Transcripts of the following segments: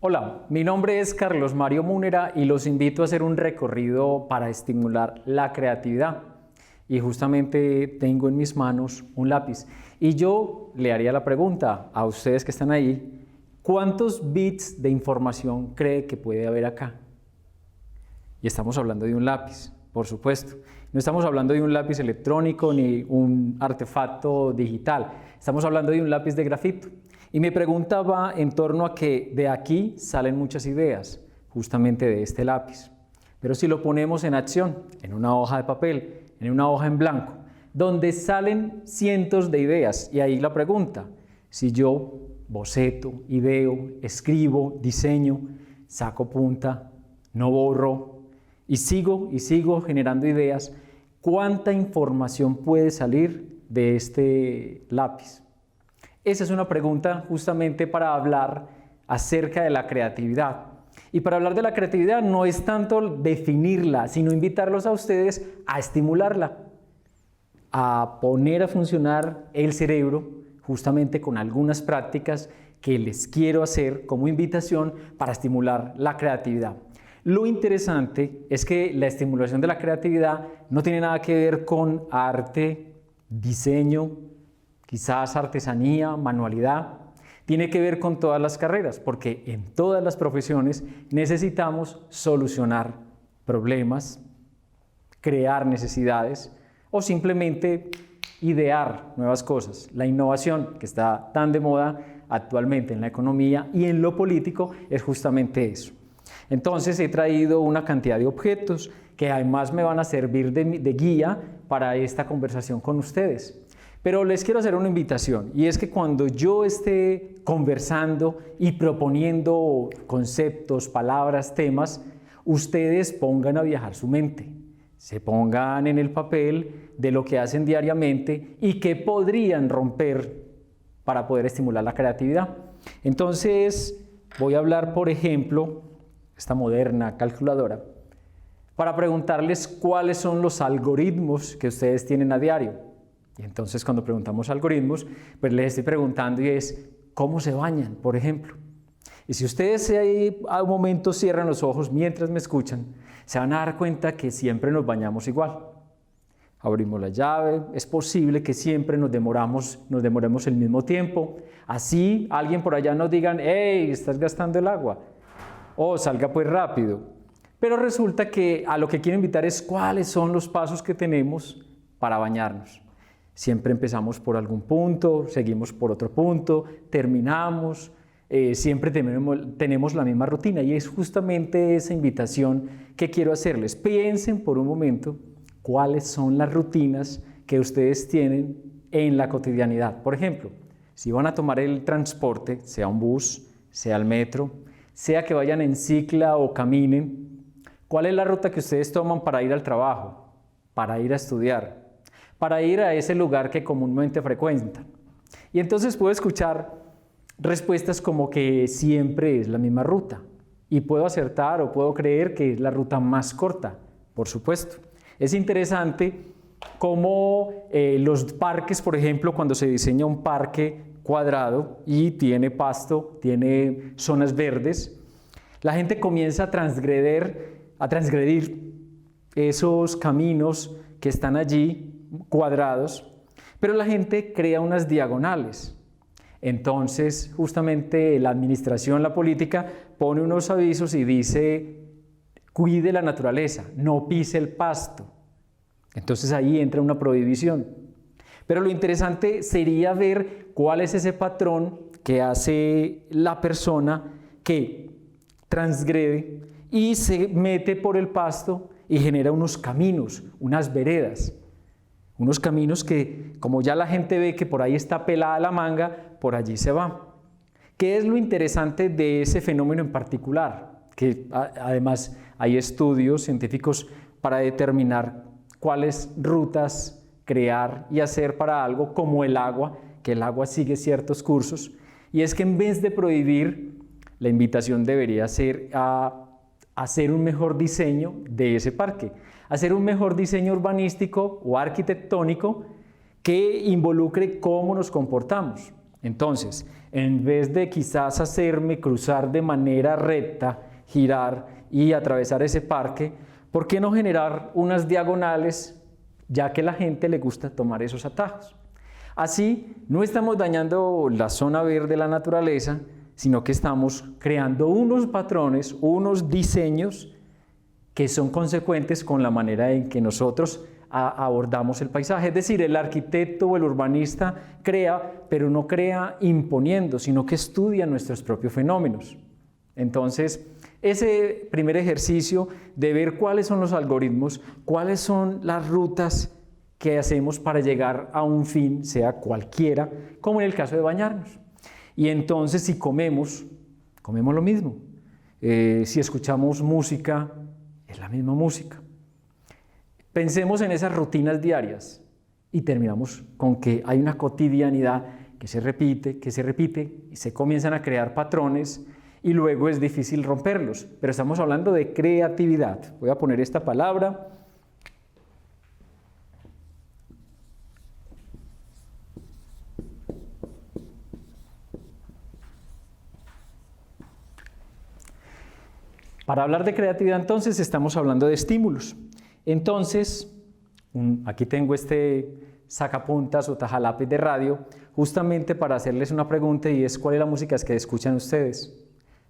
Hola, mi nombre es Carlos Mario Múnera y los invito a hacer un recorrido para estimular la creatividad. Y justamente tengo en mis manos un lápiz. Y yo le haría la pregunta a ustedes que están ahí, ¿cuántos bits de información cree que puede haber acá? Y estamos hablando de un lápiz, por supuesto. No estamos hablando de un lápiz electrónico ni un artefacto digital. Estamos hablando de un lápiz de grafito. Y mi pregunta va en torno a que de aquí salen muchas ideas, justamente de este lápiz. Pero si lo ponemos en acción, en una hoja de papel, en una hoja en blanco, donde salen cientos de ideas, y ahí la pregunta, si yo boceto, ideo, escribo, diseño, saco punta, no borro, y sigo generando ideas, ¿cuánta información puede salir de este lápiz? Esa es una pregunta justamente para hablar acerca de la creatividad. Y para hablar de la creatividad no es tanto definirla, sino invitarlos a ustedes a estimularla, a poner a funcionar el cerebro justamente con algunas prácticas que les quiero hacer como invitación para estimular la creatividad. Lo interesante es que la estimulación de la creatividad no tiene nada que ver con arte, diseño, quizás artesanía, manualidad. Tiene que ver con todas las carreras, porque en todas las profesiones necesitamos solucionar problemas, crear necesidades o simplemente idear nuevas cosas. La innovación, que está tan de moda actualmente en la economía y en lo político, es justamente eso. Entonces he traído una cantidad de objetos que además me van a servir de guía para esta conversación con ustedes. Pero les quiero hacer una invitación, y es que cuando yo esté conversando y proponiendo conceptos, palabras, temas, ustedes pongan a viajar su mente, se pongan en el papel de lo que hacen diariamente y que podrían romper para poder estimular la creatividad. Entonces voy a hablar, por ejemplo, esta moderna calculadora, para preguntarles cuáles son los algoritmos que ustedes tienen a diario. Y entonces cuando preguntamos algoritmos, pues les estoy preguntando y es, ¿cómo se bañan, por ejemplo? Y si ustedes a un momento cierran los ojos mientras me escuchan, se van a dar cuenta que siempre nos bañamos igual. Abrimos la llave, es posible que siempre nos demoremos el mismo tiempo. Así alguien por allá nos digan, hey, estás gastando el agua. O salga pues rápido. Pero resulta que a lo que quiero invitar es cuáles son los pasos que tenemos para bañarnos. Siempre empezamos por algún punto, seguimos por otro punto, terminamos, siempre tenemos la misma rutina y es justamente esa invitación que quiero hacerles. Piensen por un momento cuáles son las rutinas que ustedes tienen en la cotidianidad. Por ejemplo, si van a tomar el transporte, sea un bus, sea el metro, sea que vayan en cicla o caminen, ¿cuál es la ruta que ustedes toman para ir al trabajo, para ir a estudiar, para ir a ese lugar que comúnmente frecuentan? Y entonces puedo escuchar respuestas como que siempre es la misma ruta. Y puedo acertar o puedo creer que es la ruta más corta, por supuesto. Es interesante cómo los parques, por ejemplo, cuando se diseña un parque cuadrado y tiene pasto, tiene zonas verdes, la gente comienza a transgredir esos caminos que están allí cuadrados, pero la gente crea unas diagonales. Entonces, justamente la administración, la política, pone unos avisos y dice, cuide la naturaleza, no pise el pasto. Entonces ahí entra una prohibición. Pero lo interesante sería ver cuál es ese patrón que hace la persona que transgrede y se mete por el pasto y genera unos caminos, unas veredas. Unos caminos que, como ya la gente ve que por ahí está pelada la manga, por allí se va. ¿Qué es lo interesante de ese fenómeno en particular? Que además hay estudios científicos para determinar cuáles rutas crear y hacer para algo como el agua, que el agua sigue ciertos cursos. Y es que en vez de prohibir, la invitación debería ser a hacer un mejor diseño de ese parque, hacer un mejor diseño urbanístico o arquitectónico que involucre cómo nos comportamos. Entonces, en vez de quizás hacerme cruzar de manera recta, girar y atravesar ese parque, ¿por qué no generar unas diagonales, ya que a la gente le gusta tomar esos atajos? Así, no estamos dañando la zona verde de la naturaleza, sino que estamos creando unos patrones, unos diseños que son consecuentes con la manera en que nosotros abordamos el paisaje. Es decir, el arquitecto o el urbanista crea, pero no crea imponiendo, sino que estudia nuestros propios fenómenos. Entonces, ese primer ejercicio de ver cuáles son los algoritmos, cuáles son las rutas que hacemos para llegar a un fin, sea cualquiera, como en el caso de bañarnos. Y entonces, si comemos lo mismo. Si escuchamos música, es la misma música. Pensemos en esas rutinas diarias y terminamos con que hay una cotidianidad que se repite y se comienzan a crear patrones y luego es difícil romperlos. Pero estamos hablando de creatividad. Voy a poner esta palabra. Para hablar de creatividad, entonces, estamos hablando de estímulos. Entonces, aquí tengo este sacapuntas o tajalápiz de radio, justamente para hacerles una pregunta, y es: ¿cuál es la música que escuchan ustedes?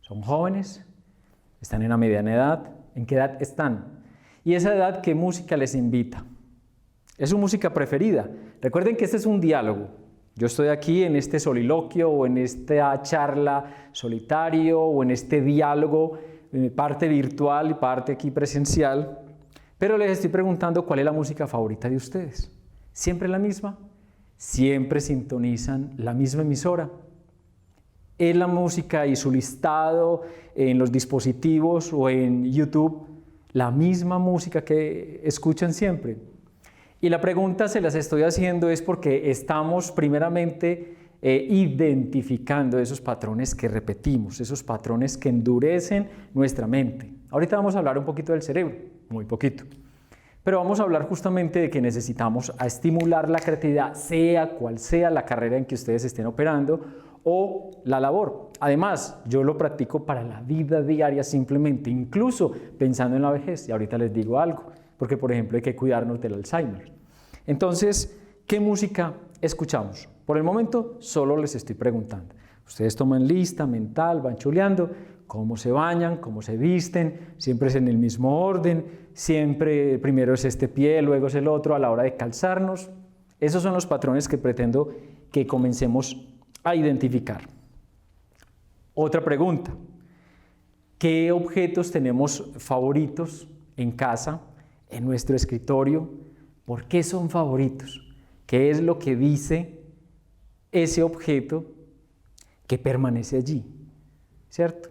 ¿Son jóvenes? ¿Están en la mediana edad? ¿En qué edad están? Y esa edad, ¿qué música les invita? ¿Es su música preferida? Recuerden que este es un diálogo. Yo estoy aquí en este soliloquio o en esta charla solitario o en este diálogo, parte virtual y parte aquí presencial, pero les estoy preguntando cuál es la música favorita de ustedes. ¿Siempre la misma? ¿Siempre sintonizan la misma emisora? ¿Es la música y su listado en los dispositivos o en YouTube la misma música que escuchan siempre? Y la pregunta se las estoy haciendo es porque estamos primeramente identificando esos patrones que repetimos, esos patrones que endurecen nuestra mente. Ahorita vamos a hablar un poquito del cerebro, muy poquito, pero vamos a hablar justamente de que necesitamos estimular la creatividad, sea cual sea la carrera en que ustedes estén operando o la labor. Además, yo lo practico para la vida diaria simplemente, incluso pensando en la vejez, y ahorita les digo algo, porque por ejemplo hay que cuidarnos del Alzheimer. Entonces, ¿qué música escuchamos? Por el momento solo les estoy preguntando. Ustedes toman lista mental, van chuleando cómo se bañan, cómo se visten, siempre es en el mismo orden, siempre primero es este pie, luego es el otro a la hora de calzarnos. Esos son los patrones que pretendo que comencemos a identificar. Otra pregunta: ¿qué objetos tenemos favoritos en casa, en nuestro escritorio? ¿Por qué son favoritos? ¿Qué es lo que dice ese objeto que permanece allí? ¿Cierto?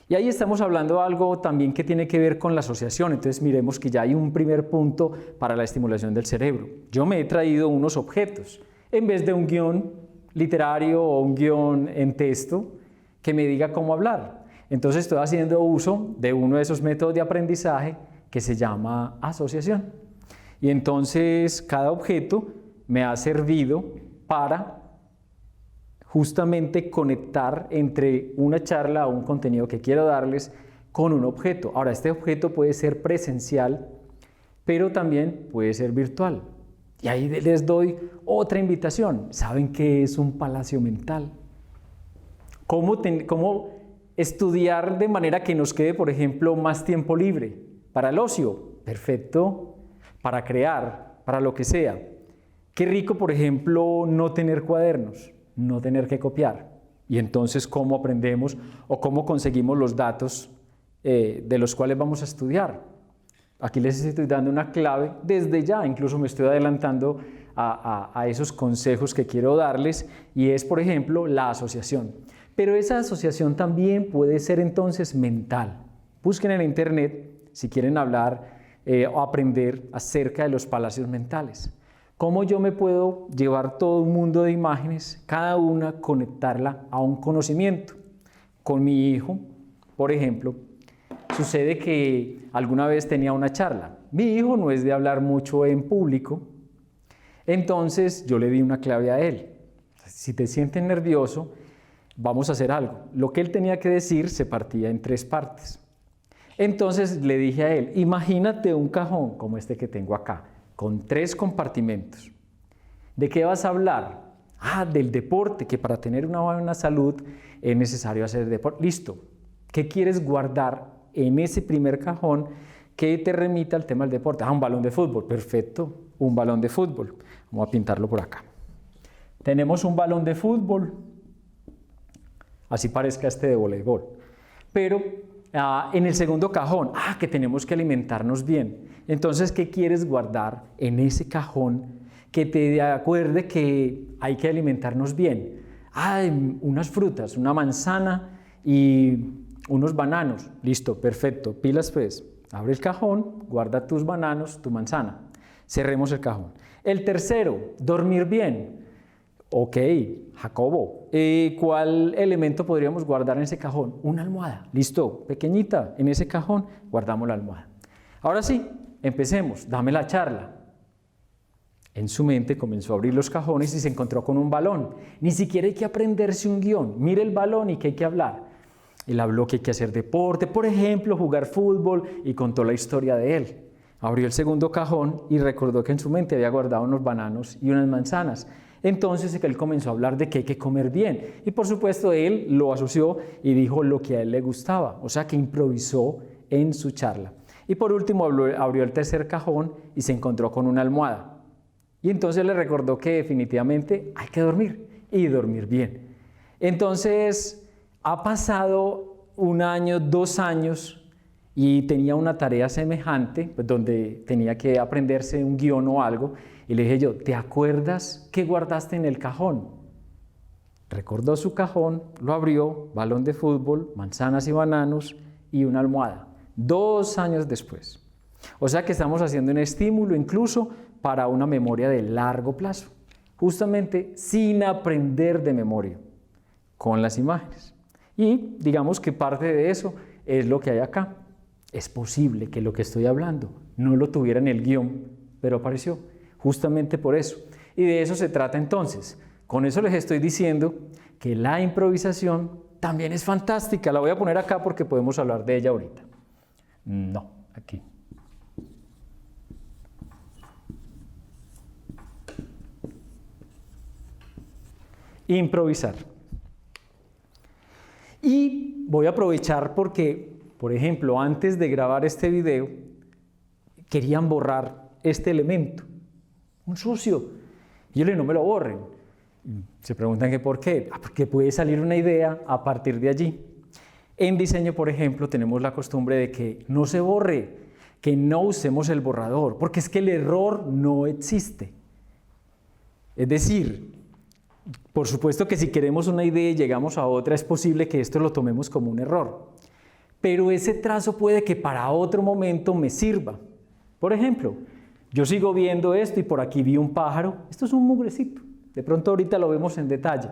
Y ahí estamos hablando de algo también que tiene que ver con la asociación. Entonces miremos que ya hay un primer punto para la estimulación del cerebro. Yo me he traído unos objetos en vez de un guión literario o un guión en texto que me diga cómo hablar. Entonces estoy haciendo uso de uno de esos métodos de aprendizaje que se llama asociación. Y entonces cada objeto me ha servido para justamente conectar entre una charla o un contenido que quiero darles con un objeto. Ahora, este objeto puede ser presencial, pero también puede ser virtual. Y ahí les doy otra invitación. ¿Saben qué es un palacio mental? ¿Cómo estudiar de manera que nos quede, por ejemplo, más tiempo libre? Para el ocio, perfecto. Para crear, para lo que sea. Qué rico, por ejemplo, no tener cuadernos, no tener que copiar. Y entonces, ¿cómo aprendemos o cómo conseguimos los datos de los cuales vamos a estudiar? Aquí les estoy dando una clave desde ya, incluso me estoy adelantando a esos consejos que quiero darles, y es, por ejemplo, la asociación. Pero esa asociación también puede ser entonces mental. Busquen en internet si quieren hablar o aprender acerca de los palacios mentales. ¿Cómo yo me puedo llevar todo un mundo de imágenes, cada una conectarla a un conocimiento? Con mi hijo, por ejemplo, sucede que alguna vez tenía una charla. Mi hijo no es de hablar mucho en público, entonces yo le di una clave a él. Si te sientes nervioso, vamos a hacer algo. Lo que él tenía que decir se partía en 3 partes. Entonces le dije a él, imagínate un cajón como este que tengo acá, con 3 compartimentos. ¿De qué vas a hablar? Del deporte, que para tener una buena salud es necesario hacer deporte. Listo. ¿Qué quieres guardar en ese primer cajón que te remita al tema del deporte? Un balón de fútbol. Perfecto, un balón de fútbol. Vamos a pintarlo por acá. Tenemos un balón de fútbol, así parezca este de voleibol. Pero en el segundo cajón, que tenemos que alimentarnos bien. Entonces, ¿qué quieres guardar en ese cajón que te acuerde que hay que alimentarnos bien? Unas frutas, una manzana y unos bananos. Listo, perfecto. Pilas pues. Abre el cajón, guarda tus bananos, tu manzana. Cerremos el cajón. El tercero, dormir bien. Ok, Jacobo, ¿cuál elemento podríamos guardar en ese cajón? Una almohada. Listo, pequeñita, en ese cajón guardamos la almohada. Ahora sí, empecemos. Dame la charla. En su mente comenzó a abrir los cajones y se encontró con un balón. Ni siquiera hay que aprenderse un guión. Mire el balón y que hay que hablar. Él habló que hay que hacer deporte, por ejemplo, jugar fútbol, y contó la historia de él. Abrió el segundo cajón y recordó que en su mente había guardado unos bananos y unas manzanas. Entonces él comenzó a hablar de que hay que comer bien. Y por supuesto él lo asoció y dijo lo que a él le gustaba. O sea que improvisó en su charla. Y por último abrió el tercer cajón y se encontró con una almohada. Y entonces le recordó que definitivamente hay que dormir y dormir bien. Entonces ha pasado 1 año, 2 años y tenía una tarea semejante, pues, donde tenía que aprenderse un guión o algo. Y le dije yo, ¿te acuerdas qué guardaste en el cajón? Recordó su cajón, lo abrió, balón de fútbol, manzanas y bananos y una almohada. 2 años después. O sea que estamos haciendo un estímulo incluso para una memoria de largo plazo, justamente sin aprender de memoria, con las imágenes. Y digamos que parte de eso es lo que hay acá. Es posible que lo que estoy hablando no lo tuviera en el guión, pero apareció, justamente por eso. Y de eso se trata entonces. Con eso les estoy diciendo que la improvisación también es fantástica. La voy a poner acá porque podemos hablar de ella ahorita. No, aquí. Improvisar. Y voy a aprovechar porque, por ejemplo, antes de grabar este video, querían borrar este elemento, un sucio. Y yo le digo, no me lo borren. Se preguntan que por qué. Porque puede salir una idea a partir de allí. En diseño, por ejemplo, tenemos la costumbre de que no se borre, que no usemos el borrador, porque es que el error no existe. Es decir, por supuesto que si queremos una idea y llegamos a otra, es posible que esto lo tomemos como un error. Pero ese trazo puede que para otro momento me sirva. Por ejemplo, yo sigo viendo esto y por aquí vi un pájaro. Esto es un mugrecito. De pronto ahorita lo vemos en detalle.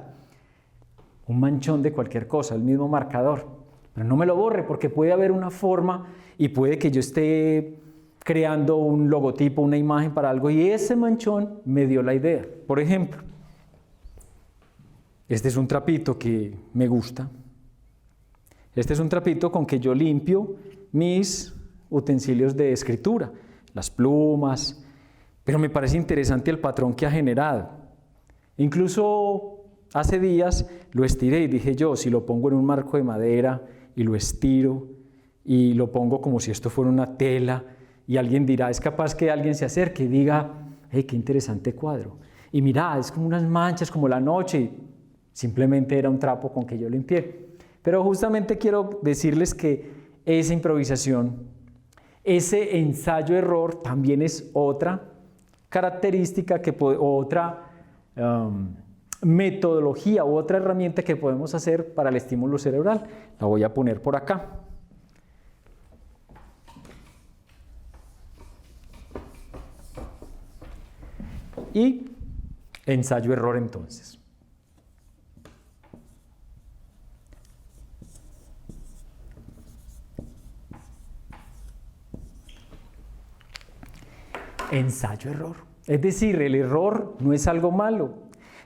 Un manchón de cualquier cosa, el mismo marcador. Pero no me lo borre porque puede haber una forma y puede que yo esté creando un logotipo, una imagen para algo y ese manchón me dio la idea. Por ejemplo, este es un trapito que me gusta. Este es un trapito con que yo limpio mis utensilios de escritura, las plumas, pero me parece interesante el patrón que ha generado. Incluso hace días lo estiré y dije yo, si lo pongo en un marco de madera y lo estiro y lo pongo como si esto fuera una tela y alguien dirá, es capaz que alguien se acerque y diga, hey, qué interesante cuadro. Y mira, es como unas manchas, como la noche. Simplemente era un trapo con que yo limpié. Pero justamente quiero decirles que esa improvisación, ese ensayo-error también es otra característica, otra metodología u otra herramienta que podemos hacer para el estímulo cerebral. La voy a poner por acá. Y ensayo-error entonces. Ensayo-error. Es decir, el error no es algo malo.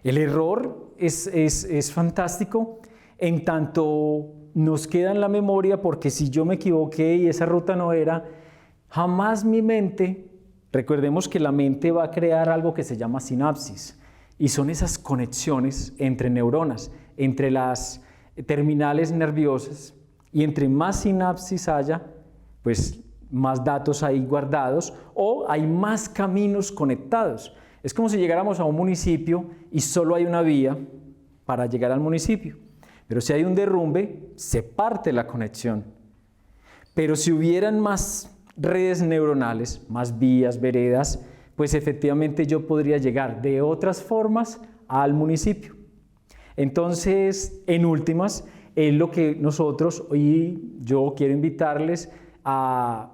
El error es fantástico en tanto nos queda en la memoria, porque si yo me equivoqué y esa ruta no era, jamás mi mente, recordemos que la mente va a crear algo que se llama sinapsis, y son esas conexiones entre neuronas, entre las terminales nerviosas, y entre más sinapsis haya, pues más datos hay guardados o hay más caminos conectados. Es como si llegáramos a un municipio y solo hay una vía para llegar al municipio. Pero si hay un derrumbe, se parte la conexión. Pero si hubieran más redes neuronales, más vías, veredas, pues efectivamente yo podría llegar de otras formas al municipio. Entonces, en últimas, es lo que nosotros, hoy yo quiero invitarles a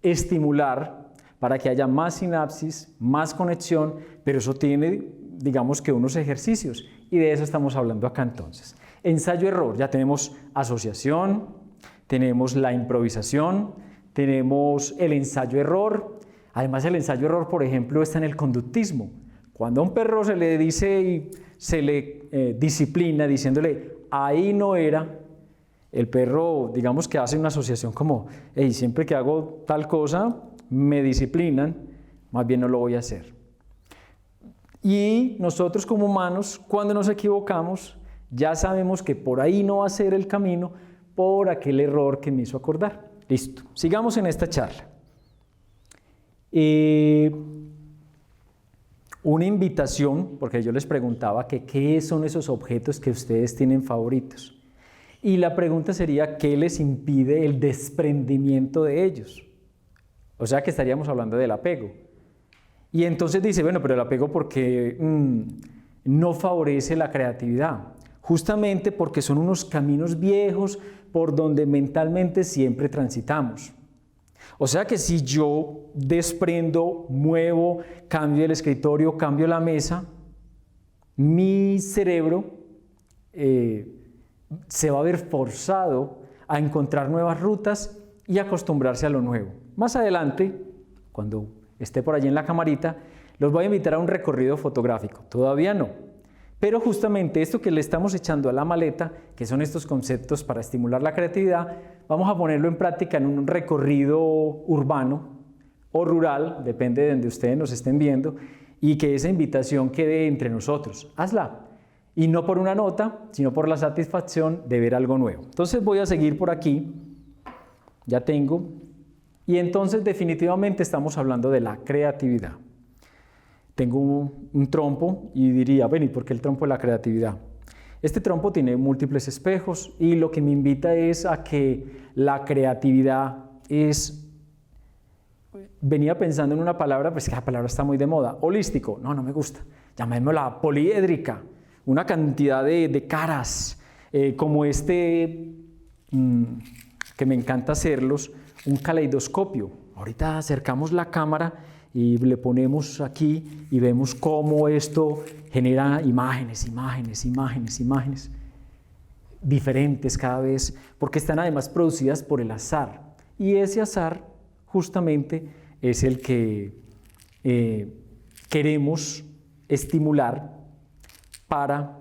estimular para que haya más sinapsis, más conexión, pero eso tiene, digamos que unos ejercicios, y de eso estamos hablando acá entonces. Ensayo-error, ya tenemos asociación, tenemos la improvisación, tenemos el ensayo-error. Además, el ensayo-error, por ejemplo, está en el conductismo. Cuando a un perro se le dice y se le disciplina diciéndole, ahí no era, el perro, digamos que hace una asociación como, hey, siempre que hago tal cosa, me disciplinan, más bien no lo voy a hacer. Y nosotros como humanos, cuando nos equivocamos, ya sabemos que por ahí no va a ser el camino, por aquel error que me hizo acordar. Listo, sigamos en esta charla. Una invitación, porque yo les preguntaba que qué son esos objetos que ustedes tienen favoritos. Y la pregunta sería, ¿qué les impide el desprendimiento de ellos? O sea que estaríamos hablando del apego. Y entonces dice, bueno, pero el apego porque no favorece la creatividad. Justamente porque son unos caminos viejos por donde mentalmente siempre transitamos. O sea que si yo desprendo, muevo, cambio el escritorio, cambio la mesa, mi cerebro se va a ver forzado a encontrar nuevas rutas y acostumbrarse a lo nuevo. Más adelante, cuando esté por allí en la camarita, los voy a invitar a un recorrido fotográfico. Todavía no. Pero justamente esto que le estamos echando a la maleta, que son estos conceptos para estimular la creatividad, vamos a ponerlo en práctica en un recorrido urbano o rural, depende de donde ustedes nos estén viendo, y que esa invitación quede entre nosotros. Hazla. Y no por una nota, sino por la satisfacción de ver algo nuevo. Entonces voy a seguir por aquí. Ya tengo. Y entonces definitivamente estamos hablando de la creatividad. Tengo un trompo y diría, ven, ¿y por qué el trompo de la creatividad? Este trompo tiene múltiples espejos y lo que me invita es a que la creatividad es, venía pensando en una palabra, pues que la palabra está muy de moda, holístico, no me gusta, llamémosla poliédrica, una cantidad de caras, como que me encanta hacerlos, un caleidoscopio. Ahorita acercamos la cámara y le ponemos aquí y vemos cómo esto genera imágenes diferentes cada vez, porque están además producidas por el azar. Y ese azar justamente es el que queremos estimular para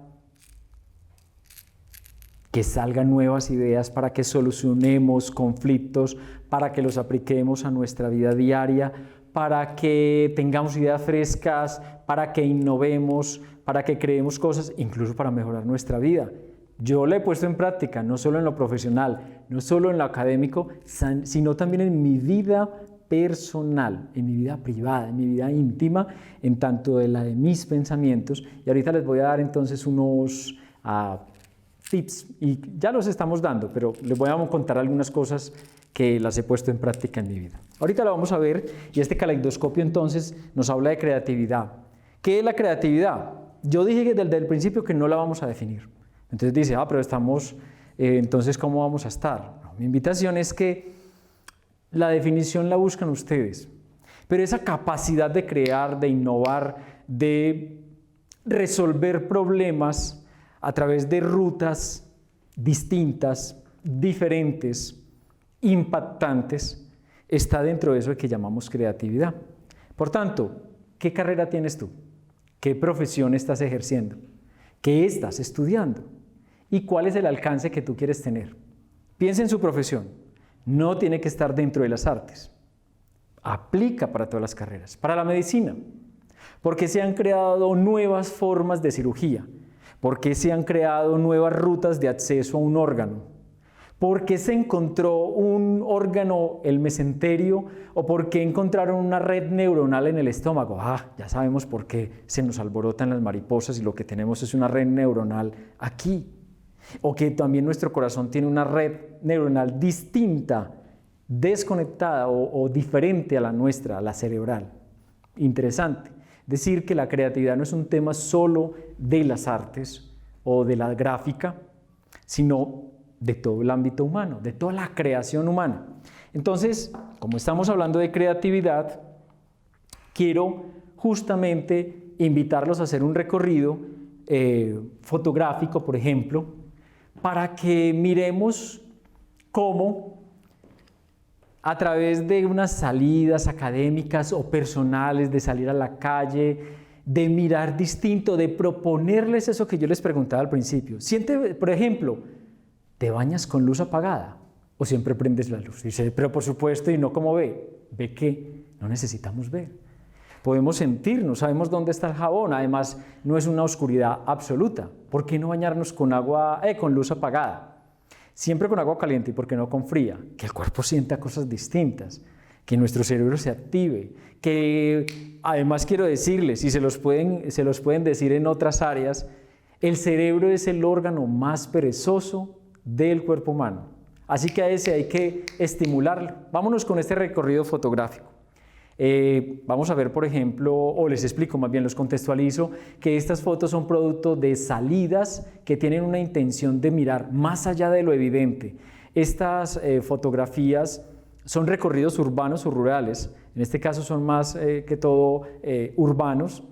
que salgan nuevas ideas, para que solucionemos conflictos, para que los apliquemos a nuestra vida diaria, para que tengamos ideas frescas, para que innovemos, para que creemos cosas, incluso para mejorar nuestra vida. Yo la he puesto en práctica, no solo en lo profesional, no solo en lo académico, sino también en mi vida personal, en mi vida privada, en mi vida íntima, en tanto de la de mis pensamientos. Y ahorita les voy a dar entonces unos tips, y ya los estamos dando, pero les voy a contar algunas cosas que las he puesto en práctica en mi vida. Ahorita lo vamos a ver, y este caleidoscopio entonces nos habla de creatividad. ¿Qué es la creatividad? Yo dije desde el principio que no la vamos a definir. Entonces dice, pero estamos, entonces ¿cómo vamos a estar? No, mi invitación es que la definición la buscan ustedes, pero esa capacidad de crear, de innovar, de resolver problemas a través de rutas distintas, diferentes, impactantes, está dentro de eso que llamamos creatividad. Por tanto, ¿qué carrera tienes tú? ¿Qué profesión estás ejerciendo? ¿Qué estás estudiando? ¿Y cuál es el alcance que tú quieres tener? Piensa en su profesión. No tiene que estar dentro de las artes. Aplica para todas las carreras. Para la medicina, porque se han creado nuevas formas de cirugía, porque se han creado nuevas rutas de acceso a un órgano, porque se encontró un órgano, el mesenterio, o porque encontraron una red neuronal en el estómago. Ya sabemos por qué se nos alborotan las mariposas y lo que tenemos es una red neuronal aquí. O que también nuestro corazón tiene una red neuronal distinta, desconectada o diferente a la nuestra, a la cerebral. Interesante. Decir que la creatividad no es un tema solo de las artes o de la gráfica, sino de todo el ámbito humano, de toda la creación humana. Entonces, como estamos hablando de creatividad, quiero justamente invitarlos a hacer un recorrido fotográfico, por ejemplo, para que miremos cómo a través de unas salidas académicas o personales, de salir a la calle, de mirar distinto, de proponerles eso que yo les preguntaba al principio. Siente, por ejemplo, ¿te bañas con luz apagada o siempre prendes la luz? Dice, pero por supuesto, y no como ve. ¿Ve qué? No necesitamos ver. Podemos sentirnos, sabemos dónde está el jabón, además no es una oscuridad absoluta. ¿Por qué no bañarnos con con luz apagada? Siempre con agua caliente y por qué no con fría, que el cuerpo sienta cosas distintas, que nuestro cerebro se active, que además quiero decirles, y se los pueden decir en otras áreas, el cerebro es el órgano más perezoso del cuerpo humano, así que a ese hay que estimularlo. Vámonos con este recorrido fotográfico. Vamos a ver, por ejemplo, o les explico, más bien los contextualizo, que estas fotos son producto de salidas que tienen una intención de mirar más allá de lo evidente. Estas fotografías son recorridos urbanos o rurales, en este caso son más que todo urbanos,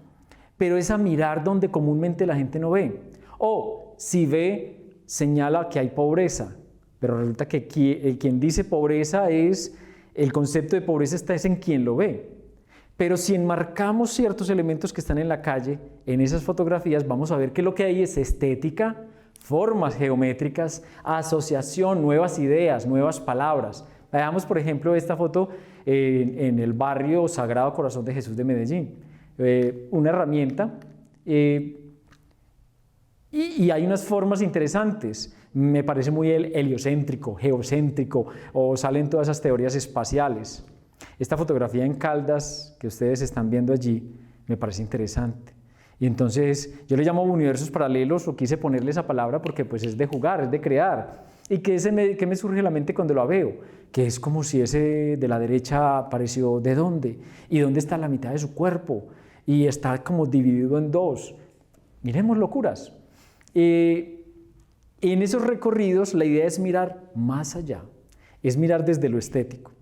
pero es a mirar donde comúnmente la gente no ve. O si ve, señala que hay pobreza, pero resulta que quien dice pobreza es... El concepto de pobreza está en quien lo ve. Pero si enmarcamos ciertos elementos que están en la calle, en esas fotografías, vamos a ver que lo que hay es estética, formas geométricas, asociación, nuevas ideas, nuevas palabras. Veamos, por ejemplo, esta foto en el barrio Sagrado Corazón de Jesús de Medellín. Una herramienta y hay unas formas interesantes. Me parece muy heliocéntrico, geocéntrico, o salen todas esas teorías espaciales. Esta fotografía en Caldas que ustedes están viendo allí me parece interesante. Y entonces yo le llamo universos paralelos, o quise ponerle esa palabra porque pues es de jugar, es de crear. ¿Y qué me surge a la mente cuando lo veo? Que es como si ese de la derecha apareció ¿de dónde? ¿Y dónde está la mitad de su cuerpo? Y está como dividido en dos. Miremos locuras. En esos recorridos la idea es mirar más allá, es mirar desde lo estético.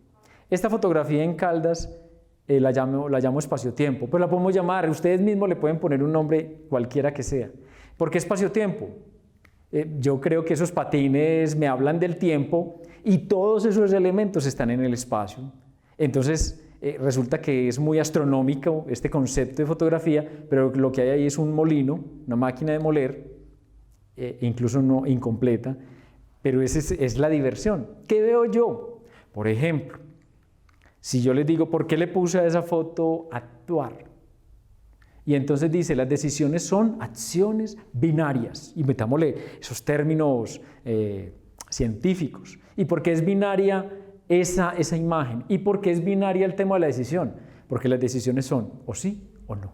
Esta fotografía en Caldas la llamo espacio-tiempo, pero la podemos llamar, ustedes mismos le pueden poner un nombre cualquiera que sea. ¿Por qué espacio-tiempo? Yo creo que esos patines me hablan del tiempo y todos esos elementos están en el espacio. Entonces resulta que es muy astronómico este concepto de fotografía, pero lo que hay ahí es un molino, una máquina de moler, incluso no incompleta, pero esa es la diversión. ¿Qué veo yo? Por ejemplo, si yo les digo, ¿por qué le puse a esa foto actuar? Y entonces dice, las decisiones son acciones binarias. Y metámosle esos términos científicos. ¿Y por qué es binaria esa imagen? ¿Y por qué es binaria el tema de la decisión? Porque las decisiones son o sí o no.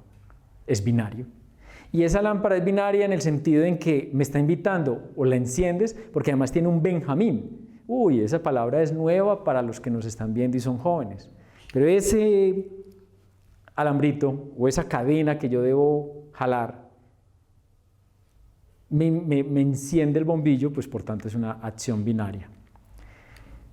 Es binario. Y esa lámpara es binaria en el sentido en que me está invitando o la enciendes, porque además tiene un Benjamín. Uy, esa palabra es nueva para los que nos están viendo y son jóvenes. Pero ese alambrito o esa cadena que yo debo jalar me enciende el bombillo, pues por tanto es una acción binaria.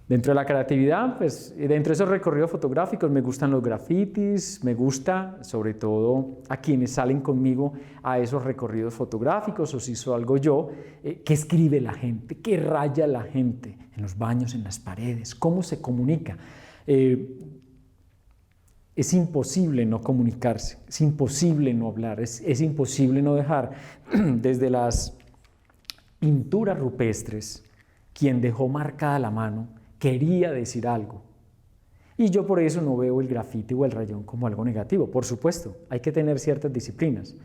Dentro de la creatividad, pues dentro de esos recorridos fotográficos me gustan los grafitis, me gusta sobre todo a quienes salen conmigo a esos recorridos fotográficos, o si hizo algo yo, qué escribe la gente, qué raya la gente en los baños, en las paredes, cómo se comunica. Es imposible no comunicarse, es imposible no hablar, es imposible no dejar. Desde las pinturas rupestres, quien dejó marcada la mano quería decir algo. Y yo por eso no veo el grafiti o el rayón como algo negativo. Por supuesto, hay que tener ciertas disciplinas.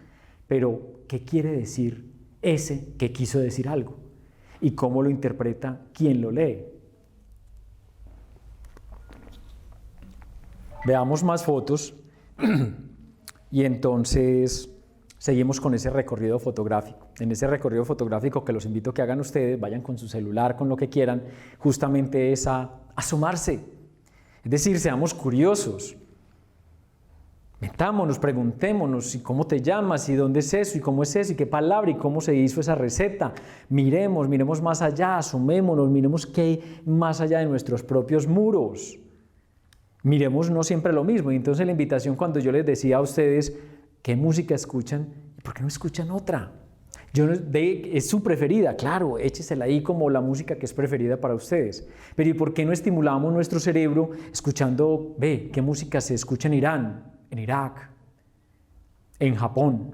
Pero, ¿qué quiere decir ese que quiso decir algo? ¿Y cómo lo interpreta quien lo lee? Veamos más fotos y entonces seguimos con ese recorrido fotográfico. En ese recorrido fotográfico que los invito a que hagan ustedes, vayan con su celular, con lo que quieran, justamente es a asomarse. Es decir, seamos curiosos. Metámonos, preguntémonos, ¿y cómo te llamas? ¿Y dónde es eso? ¿Y cómo es eso? ¿Y qué palabra? ¿Y cómo se hizo esa receta? Miremos más allá, asomémonos, miremos qué hay más allá de nuestros propios muros. Miremos no siempre lo mismo. Y entonces la invitación cuando yo les decía a ustedes qué música escuchan, ¿y por qué no escuchan otra? Es su preferida, claro, échesela ahí como la música que es preferida para ustedes. Pero ¿y por qué no estimulamos nuestro cerebro escuchando, qué música se escucha en Irán, en Irak, en Japón,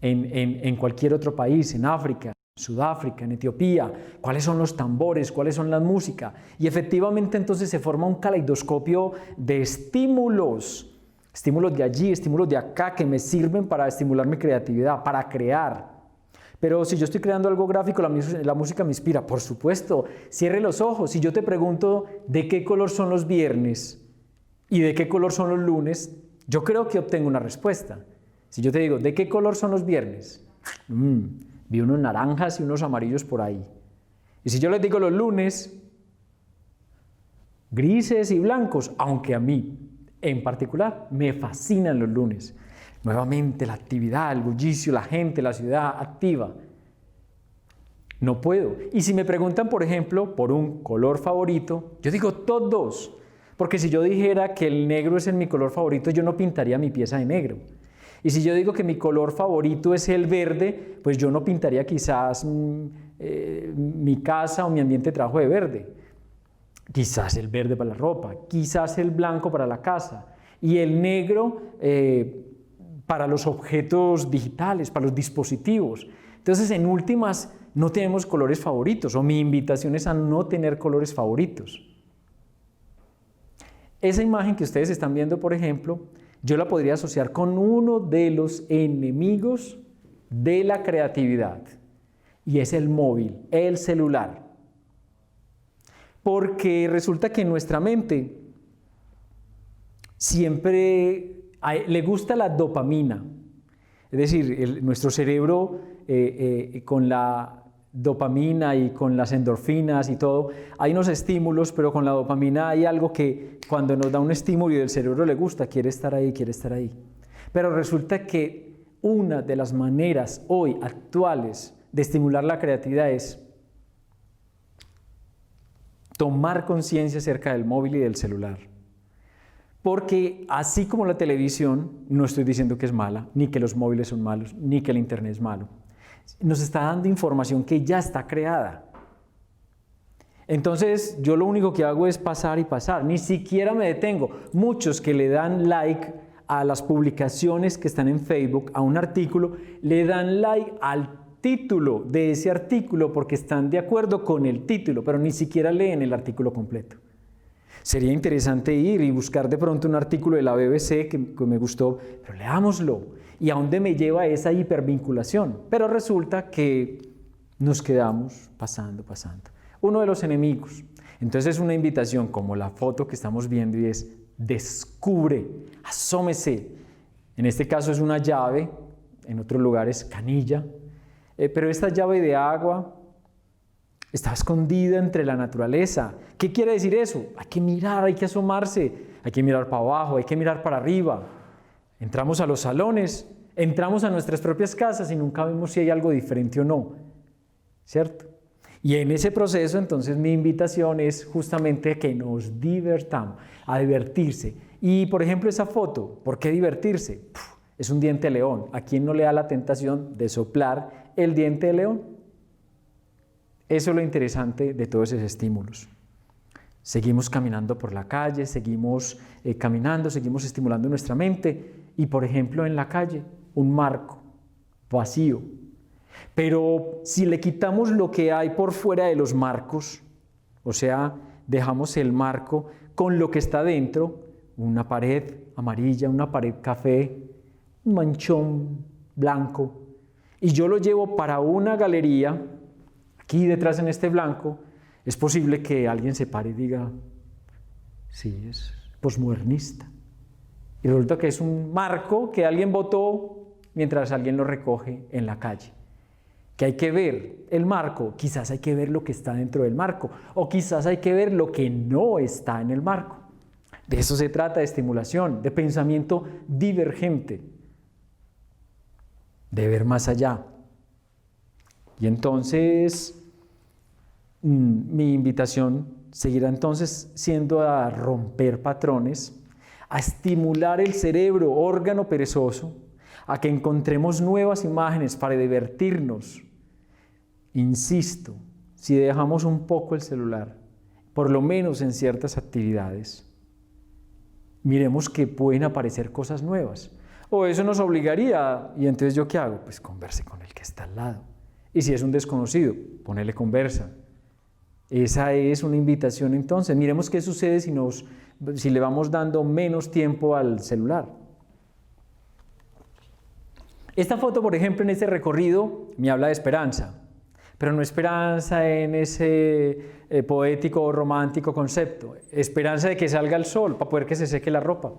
en cualquier otro país, en África, Sudáfrica, en Etiopía? ¿Cuáles son los tambores? ¿Cuáles son las músicas? Y efectivamente entonces se forma un caleidoscopio de estímulos de allí, estímulos de acá que me sirven para estimular mi creatividad, para crear. Pero si yo estoy creando algo gráfico, la música me inspira, por supuesto. Cierre los ojos. Si yo te pregunto de qué color son los viernes y de qué color son los lunes, yo creo que obtengo una respuesta. Si yo te digo, ¿de qué color son los viernes? Vi unos naranjas y unos amarillos por ahí. Y si yo les digo los lunes, grises y blancos, aunque a mí en particular me fascinan los lunes. Nuevamente la actividad, el bullicio, la gente, la ciudad activa. No puedo. Y si me preguntan, por ejemplo, por un color favorito, yo digo todos. Porque si yo dijera que el negro es mi color favorito, yo no pintaría mi pieza de negro. Y si yo digo que mi color favorito es el verde, pues yo no pintaría quizás mi casa o mi ambiente de trabajo de verde. Quizás el verde para la ropa, quizás el blanco para la casa y el negro para los objetos digitales, para los dispositivos. Entonces, en últimas, no tenemos colores favoritos, o mi invitación es a no tener colores favoritos. Esa imagen que ustedes están viendo, por ejemplo, yo la podría asociar con uno de los enemigos de la creatividad, y es el móvil, el celular. Porque resulta que en nuestra mente siempre le gusta la dopamina. Es decir, nuestro cerebro con la dopamina y con las endorfinas y todo, hay unos estímulos, pero con la dopamina hay algo que cuando nos da un estímulo y el cerebro le gusta, quiere estar ahí, quiere estar ahí. Pero resulta que una de las maneras hoy actuales de estimular la creatividad es tomar conciencia acerca del móvil y del celular. Porque así como la televisión, no estoy diciendo que es mala, ni que los móviles son malos, ni que el internet es malo. Nos está dando información que ya está creada. Entonces, yo lo único que hago es pasar y pasar, ni siquiera me detengo. Muchos que le dan like a las publicaciones que están en Facebook, a un artículo, le dan like al título de ese artículo porque están de acuerdo con el título, pero ni siquiera leen el artículo completo. Sería interesante ir y buscar de pronto un artículo de la BBC que me gustó, pero leámoslo. ¿Y a dónde me lleva esa hipervinculación? Pero resulta que nos quedamos pasando. Uno de los enemigos. Entonces es una invitación como la foto que estamos viendo y es descubre, asómese. En este caso es una llave, en otros lugares canilla. Pero esta llave de agua está escondida entre la naturaleza. ¿Qué quiere decir eso? Hay que mirar, hay que asomarse, hay que mirar para abajo, hay que mirar para arriba. Entramos a los salones, entramos a nuestras propias casas y nunca vemos si hay algo diferente o no, ¿cierto? Y en ese proceso, entonces, mi invitación es justamente que nos divertamos, a divertirse. Y, por ejemplo, esa foto, ¿por qué divertirse? Es un diente de león. ¿A quién no le da la tentación de soplar el diente de león? Eso es lo interesante de todos esos estímulos. Seguimos caminando por la calle, seguimos caminando, seguimos estimulando nuestra mente y, por ejemplo, en la calle, un marco vacío. Pero si le quitamos lo que hay por fuera de los marcos, o sea, dejamos el marco con lo que está dentro, una pared amarilla, una pared café, un manchón blanco, y yo lo llevo para una galería, aquí detrás en este blanco, es posible que alguien se pare y diga, sí, es posmodernista. Y resulta que es un marco que alguien botó mientras alguien lo recoge en la calle. Que hay que ver el marco, quizás hay que ver lo que está dentro del marco, o quizás hay que ver lo que no está en el marco. De eso se trata, de estimulación, de pensamiento divergente, de ver más allá. Y entonces, mi invitación seguirá entonces siendo a romper patrones, a estimular el cerebro, órgano perezoso, a que encontremos nuevas imágenes para divertirnos. Insisto, si dejamos un poco el celular, por lo menos en ciertas actividades, miremos que pueden aparecer cosas nuevas. O eso nos obligaría, y entonces ¿yo qué hago? Pues converse con el que está al lado. Y si es un desconocido, ponele conversa. Esa es una invitación entonces. Miremos qué sucede si le vamos dando menos tiempo al celular. Esta foto, por ejemplo, en este recorrido, me habla de esperanza. Pero no esperanza en ese poético o romántico concepto. Esperanza de que salga el sol para poder que se seque la ropa.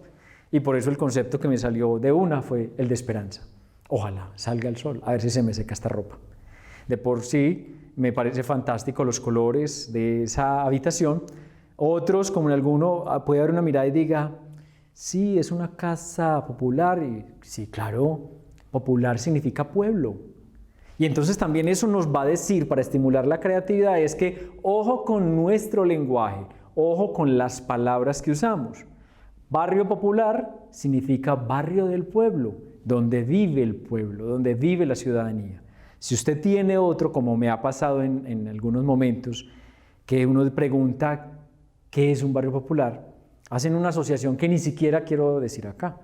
Y por eso el concepto que me salió de una fue el de esperanza. Ojalá salga el sol, a ver si se me seca esta ropa. De por sí me parece fantástico los colores de esa habitación. Otros, como en alguno, puede haber una mirada y diga, sí, es una casa popular. Y sí, claro, popular significa pueblo. Y entonces también eso nos va a decir, para estimular la creatividad, es que ojo con nuestro lenguaje, ojo con las palabras que usamos. Barrio popular significa barrio del pueblo, donde vive el pueblo, donde vive la ciudadanía. Si usted tiene otro, como me ha pasado en algunos momentos, que uno pregunta qué es un barrio popular, hacen una asociación que ni siquiera quiero decir acá.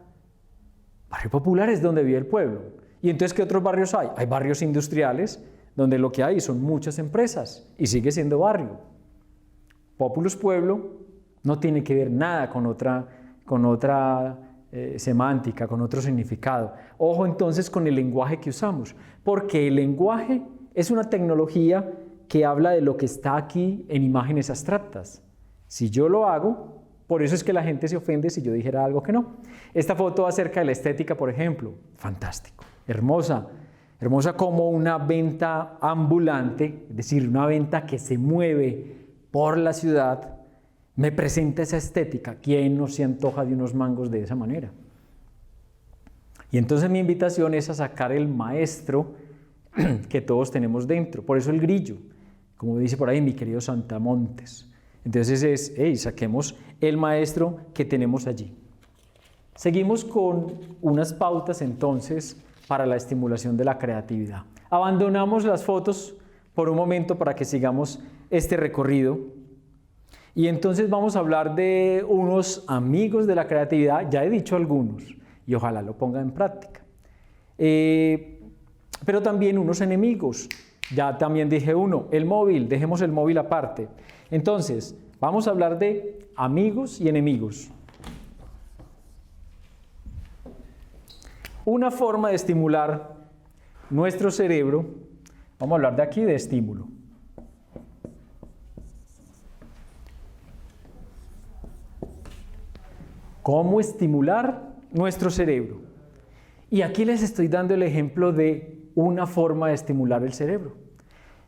Barrio popular es donde vive el pueblo. ¿Y entonces qué otros barrios hay? Hay barrios industriales, donde lo que hay son muchas empresas, y sigue siendo barrio. Populus pueblo no tiene que ver nada con otra semántica, con otro significado. Ojo entonces con el lenguaje que usamos, porque el lenguaje es una tecnología que habla de lo que está aquí en imágenes abstractas. Si yo lo hago, por eso es que la gente se ofende si yo dijera algo que no. Esta foto acerca de la estética, por ejemplo, fantástico, hermosa, hermosa como una venta ambulante, es decir, una venta que se mueve por la ciudad, me presenta esa estética. ¿Quién no se antoja de unos mangos de esa manera? Y entonces mi invitación es a sacar el maestro que todos tenemos dentro. Por eso el grillo, como dice por ahí mi querido Santamontes. Entonces saquemos el maestro que tenemos allí. Seguimos con unas pautas entonces para la estimulación de la creatividad. Abandonamos las fotos por un momento para que sigamos este recorrido. Y entonces vamos a hablar de unos amigos de la creatividad, ya he dicho algunos, y ojalá lo ponga en práctica. Pero también unos enemigos, ya también dije uno, el móvil, dejemos el móvil aparte. Entonces, vamos a hablar de amigos y enemigos. Una forma de estimular nuestro cerebro, vamos a hablar de aquí de estímulo. ¿Cómo estimular nuestro cerebro? Y aquí les estoy dando el ejemplo de una forma de estimular el cerebro.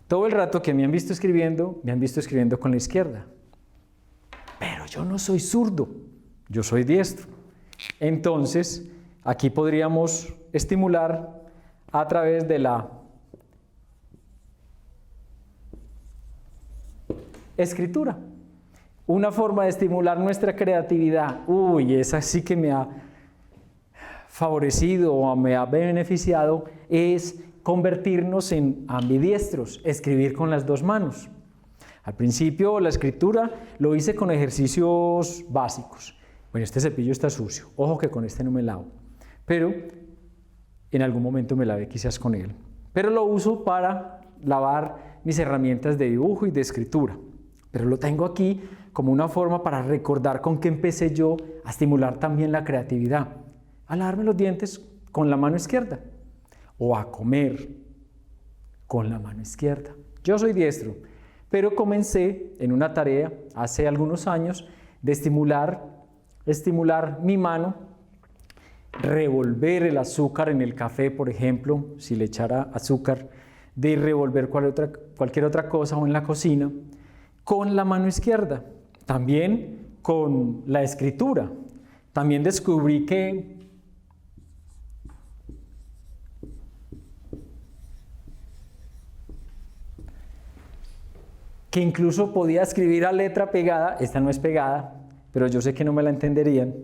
Todo el rato que me han visto escribiendo con la izquierda. Pero yo no soy zurdo, yo soy diestro. Entonces, aquí podríamos estimular a través de la escritura. Una forma de estimular nuestra creatividad. Uy, esa sí que me ha favorecido o me ha beneficiado, es convertirnos en ambidiestros, escribir con las dos manos. Al principio la escritura lo hice con ejercicios básicos. Bueno, este cepillo está sucio, ojo que con este no me lavo, pero en algún momento me lavé quizás con él. Pero lo uso para lavar mis herramientas de dibujo y de escritura. Pero lo tengo aquí como una forma para recordar con qué empecé yo a estimular también la creatividad. A lavarme los dientes con la mano izquierda o a comer con la mano izquierda. Yo soy diestro, pero comencé en una tarea hace algunos años de estimular mi mano, revolver el azúcar en el café, por ejemplo, si le echara azúcar, de revolver cualquier otra cosa o en la cocina, con la mano izquierda, también con la escritura. También descubrí que incluso podía escribir a letra pegada, esta no es pegada, pero yo sé que no me la entenderían,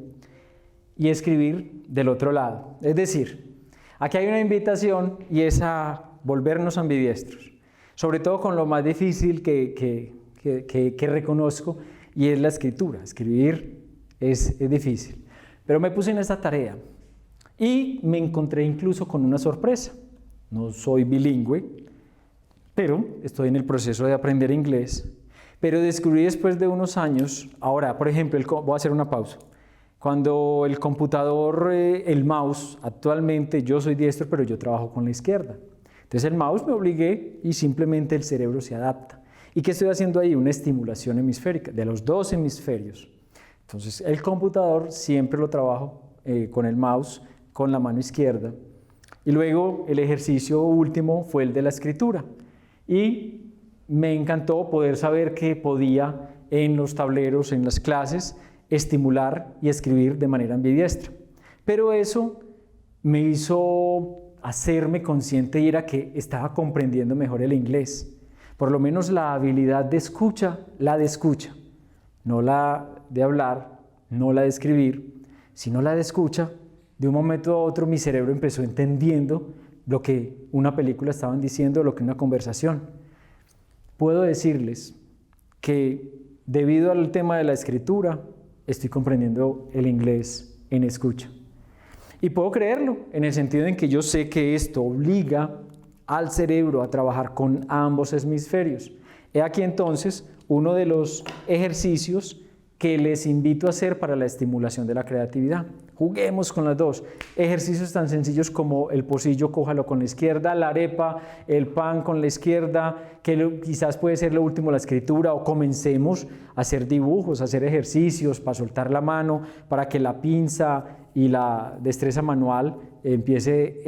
y escribir del otro lado. Es decir, aquí hay una invitación y es a volvernos ambidiestros, sobre todo con lo más difícil que reconozco, y es la escritura. Escribir es difícil, pero me puse en esta tarea y me encontré incluso con una sorpresa. No soy bilingüe, pero estoy en el proceso de aprender inglés, pero descubrí después de unos años, ahora, por ejemplo, voy a hacer una pausa. Cuando el computador, el mouse, actualmente yo soy diestro, pero yo trabajo con la izquierda. Entonces el mouse me obligué y simplemente el cerebro se adapta. ¿Y qué estoy haciendo ahí? Una estimulación hemisférica de los dos hemisferios. Entonces el computador siempre lo trabajo con el mouse, con la mano izquierda. Y luego el ejercicio último fue el de la escritura. Y me encantó poder saber que podía en los tableros, en las clases, estimular y escribir de manera ambidiestra. Pero eso me hizo hacerme consciente y era que estaba comprendiendo mejor el inglés. Por lo menos la habilidad de escucha, no la de hablar, no la de escribir, sino la de escucha. De un momento a otro mi cerebro empezó entendiendo lo que una película estaban diciendo, lo que una conversación. Puedo decirles que debido al tema de la escritura, estoy comprendiendo el inglés en escucha. Y puedo creerlo, en el sentido en que yo sé que esto obliga al cerebro a trabajar con ambos hemisferios. He aquí entonces uno de los ejercicios que les invito a hacer para la estimulación de la creatividad. Juguemos con las dos. Ejercicios tan sencillos como el pocillo, cójalo con la izquierda, la arepa, el pan con la izquierda, que quizás puede ser lo último, la escritura, o comencemos a hacer dibujos, a hacer ejercicios para soltar la mano, para que la pinza y la destreza manual empiece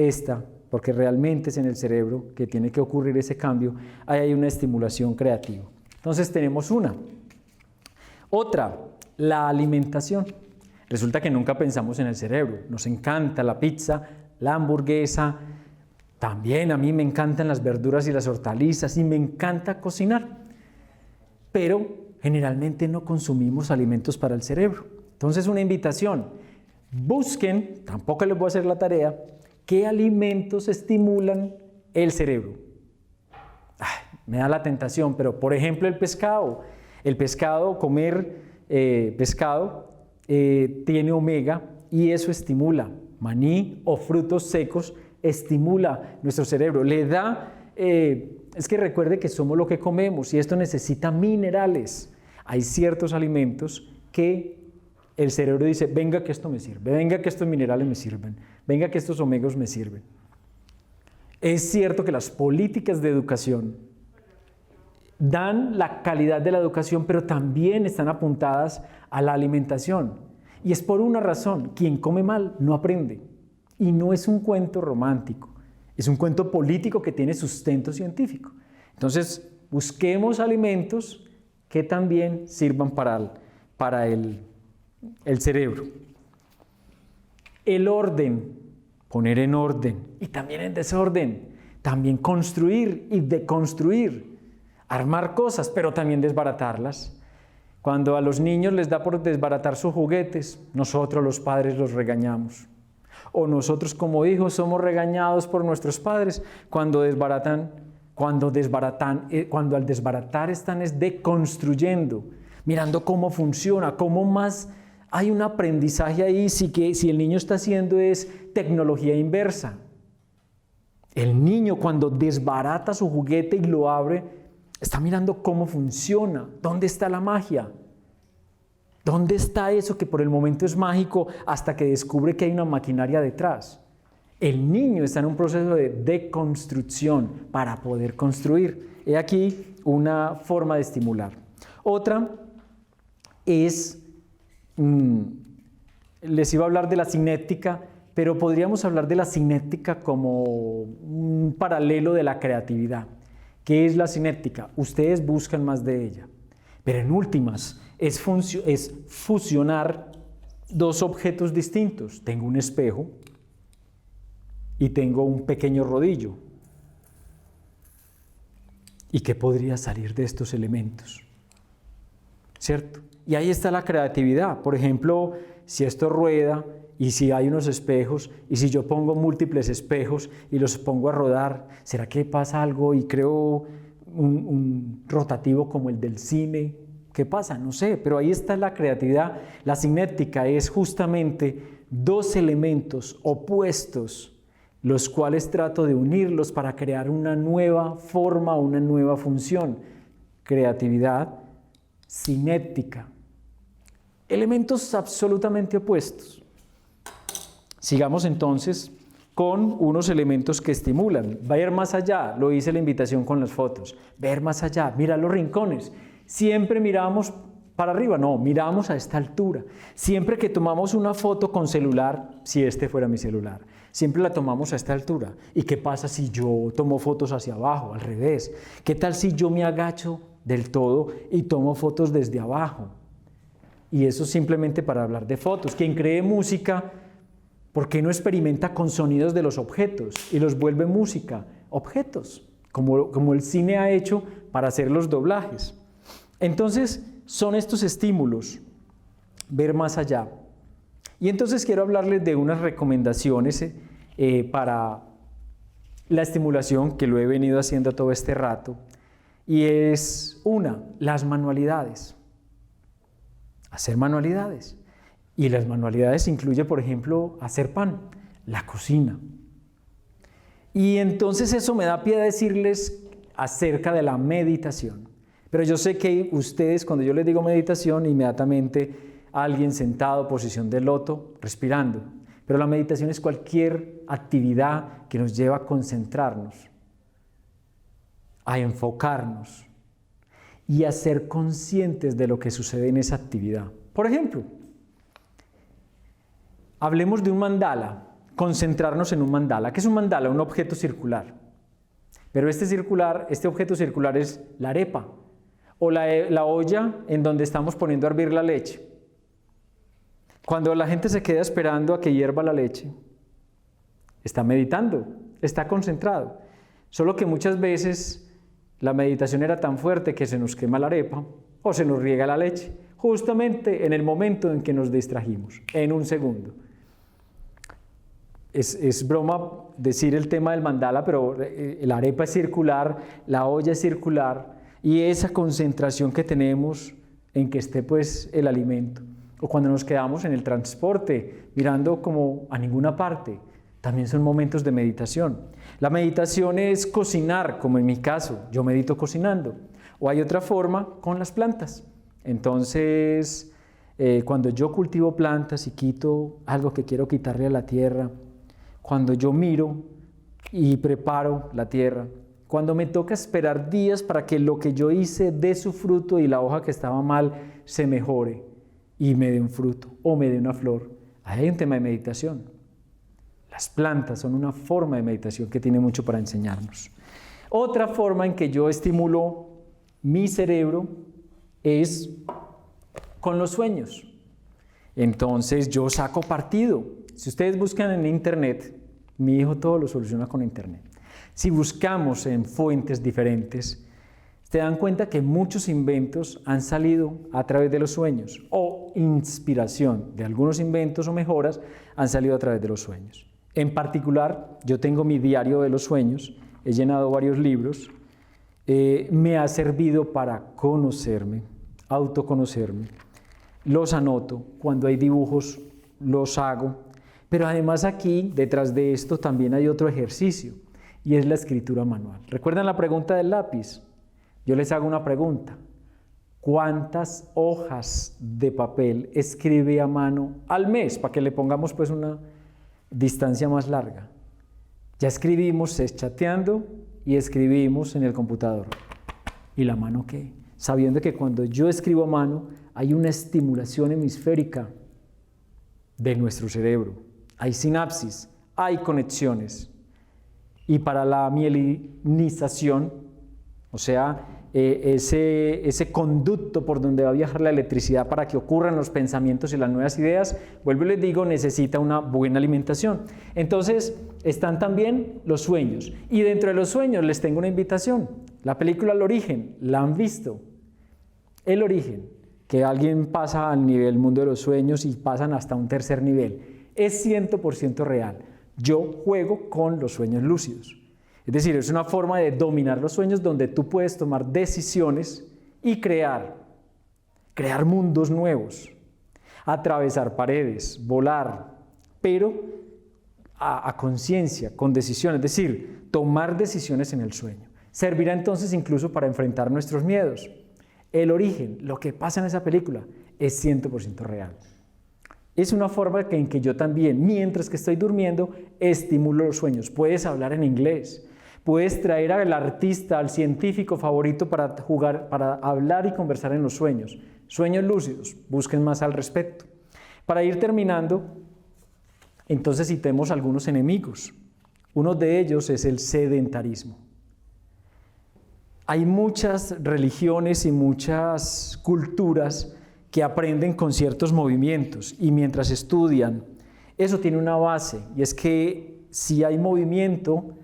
porque realmente es en el cerebro que tiene que ocurrir ese cambio. Ahí hay una estimulación creativa. Entonces tenemos una. Otra, la alimentación. Resulta que nunca pensamos en el cerebro. Nos encanta la pizza, la hamburguesa. También a mí me encantan las verduras y las hortalizas y me encanta cocinar. Pero generalmente no consumimos alimentos para el cerebro. Entonces una invitación. Busquen, tampoco les voy a hacer la tarea, qué alimentos estimulan el cerebro. Me da la tentación, pero por ejemplo el pescado. El pescado, comer pescado tiene omega y eso estimula. Maní o frutos secos estimula nuestro cerebro. Le da, es que recuerde que somos lo que comemos y esto necesita minerales. Hay ciertos alimentos que el cerebro dice, venga que esto me sirve, venga que estos minerales me sirven, venga que estos omegas me sirven. Es cierto que las políticas de educación dan la calidad de la educación, pero también están apuntadas a la alimentación. Y es por una razón, quien come mal no aprende. Y no es un cuento romántico, es un cuento político que tiene sustento científico. Entonces, busquemos alimentos que también sirvan para el cerebro. El orden, poner en orden y también en desorden. También construir y deconstruir. Armar cosas, pero también desbaratarlas. Cuando a los niños les da por desbaratar sus juguetes, nosotros los padres los regañamos. O nosotros como hijos somos regañados por nuestros padres cuando cuando al desbaratar están es deconstruyendo, mirando cómo funciona, cómo más hay un aprendizaje ahí, si el niño está haciendo es tecnología inversa. El niño cuando desbarata su juguete y lo abre, está mirando cómo funciona, dónde está la magia, dónde está eso que por el momento es mágico hasta que descubre que hay una maquinaria detrás. El niño está en un proceso de deconstrucción para poder construir. He aquí una forma de estimular. Otra es, les iba a hablar de la cinética, pero podríamos hablar de la cinética como un paralelo de la creatividad. ¿Qué es la cinética? Ustedes buscan más de ella, pero en últimas es fusionar dos objetos distintos. Tengo un espejo y tengo un pequeño rodillo. ¿Y qué podría salir de estos elementos? ¿Cierto? Y ahí está la creatividad. Por ejemplo, si esto rueda y si hay unos espejos y si yo pongo múltiples espejos y los pongo a rodar, ¿será que pasa algo y creo un rotativo como el del cine? ¿Qué pasa? No sé, pero ahí está la creatividad. La cinética es justamente dos elementos opuestos, los cuales trato de unirlos para crear una nueva forma, una nueva función. Creatividad, cinética. Elementos absolutamente opuestos. Sigamos entonces con unos elementos que estimulan. Ver más allá, lo hice la invitación con las fotos. Ver más allá, mirar los rincones. Siempre miramos para arriba, no, miramos a esta altura. Siempre que tomamos una foto con celular, si este fuera mi celular, siempre la tomamos a esta altura. ¿Y qué pasa si yo tomo fotos hacia abajo, al revés? ¿Qué tal si yo me agacho del todo y tomo fotos desde abajo? Y eso simplemente para hablar de fotos. Quien cree música, ¿por qué no experimenta con sonidos de los objetos y los vuelve música? Objetos, como el cine ha hecho para hacer los doblajes. Entonces, son estos estímulos, ver más allá. Y entonces quiero hablarles de unas recomendaciones para la estimulación que lo he venido haciendo todo este rato. Y es las manualidades. Hacer manualidades. Y las manualidades incluye, por ejemplo, hacer pan, la cocina. Y entonces eso me da pie a decirles acerca de la meditación. Pero yo sé que ustedes, cuando yo les digo meditación, inmediatamente alguien sentado, posición de loto, respirando. Pero la meditación es cualquier actividad que nos lleva a concentrarnos, a enfocarnos y a ser conscientes de lo que sucede en esa actividad. Por ejemplo, hablemos de un mandala, concentrarnos en un mandala. ¿Qué es un mandala? Un objeto circular. Pero este objeto circular es la arepa o la olla en donde estamos poniendo a hervir la leche. Cuando la gente se queda esperando a que hierva la leche, está meditando, está concentrado. Solo que muchas veces la meditación era tan fuerte que se nos quema la arepa o se nos riega la leche, justamente en el momento en que nos distrajimos, en un segundo. Es broma decir el tema del mandala, pero la arepa es circular, la olla es circular, y esa concentración que tenemos en que esté pues el alimento, o cuando nos quedamos en el transporte mirando como a ninguna parte, también son momentos de meditación. La meditación es cocinar, como en mi caso, yo medito cocinando, o hay otra forma con las plantas. Entonces, cuando yo cultivo plantas y quito algo que quiero quitarle a la tierra, cuando yo miro y preparo la tierra, cuando me toca esperar días para que lo que yo hice dé su fruto y la hoja que estaba mal se mejore y me dé un fruto o me dé una flor, ahí hay un tema de meditación. Las plantas son una forma de meditación que tiene mucho para enseñarnos. Otra forma en que yo estimulo mi cerebro es con los sueños. Entonces yo saco partido. Si ustedes buscan en internet, mi hijo todo lo soluciona con internet. Si buscamos en fuentes diferentes, se dan cuenta que muchos inventos han salido a través de los sueños, o inspiración de algunos inventos o mejoras han salido a través de los sueños. En particular, yo tengo mi diario de los sueños, he llenado varios libros me ha servido para conocerme, autoconocerme. Los anoto, cuando hay dibujos los hago, pero además aquí, detrás de esto, también hay otro ejercicio, y es la escritura manual. ¿Recuerdan la pregunta del lápiz? Yo les hago una pregunta. ¿Cuántas hojas de papel escribe a mano al mes? Para que le pongamos pues una distancia más larga. Ya escribimos chateando y escribimos en el computador. ¿Y la mano qué? Sabiendo que cuando yo escribo a mano hay una estimulación hemisférica de nuestro cerebro. Hay sinapsis, hay conexiones. Y para la mielinización, o sea, ese conducto por donde va a viajar la electricidad para que ocurran los pensamientos y las nuevas ideas, vuelvo y les digo, necesita una buena alimentación. Entonces, están también los sueños. Y dentro de los sueños les tengo una invitación. La película El Origen, ¿la han visto? El Origen, que alguien pasa al nivel mundo de los sueños y pasan hasta un tercer nivel. Es 100% real. Yo juego con los sueños lúcidos. Es decir, es una forma de dominar los sueños donde tú puedes tomar decisiones y crear mundos nuevos, atravesar paredes, volar, pero a conciencia, con decisión, es decir, tomar decisiones en el sueño. Servirá entonces incluso para enfrentar nuestros miedos. El Origen, lo que pasa en esa película, es 100% real. Es una forma en que yo también, mientras que estoy durmiendo, estimulo los sueños. Puedes hablar en inglés, puedes traer al artista, al científico favorito para jugar, para hablar y conversar en los sueños. Sueños lúcidos, busquen más al respecto. Para ir terminando, entonces citemos algunos enemigos. Uno de ellos es el sedentarismo. Hay muchas religiones y muchas culturas que aprenden con ciertos movimientos y mientras estudian, eso tiene una base y es que si hay movimiento,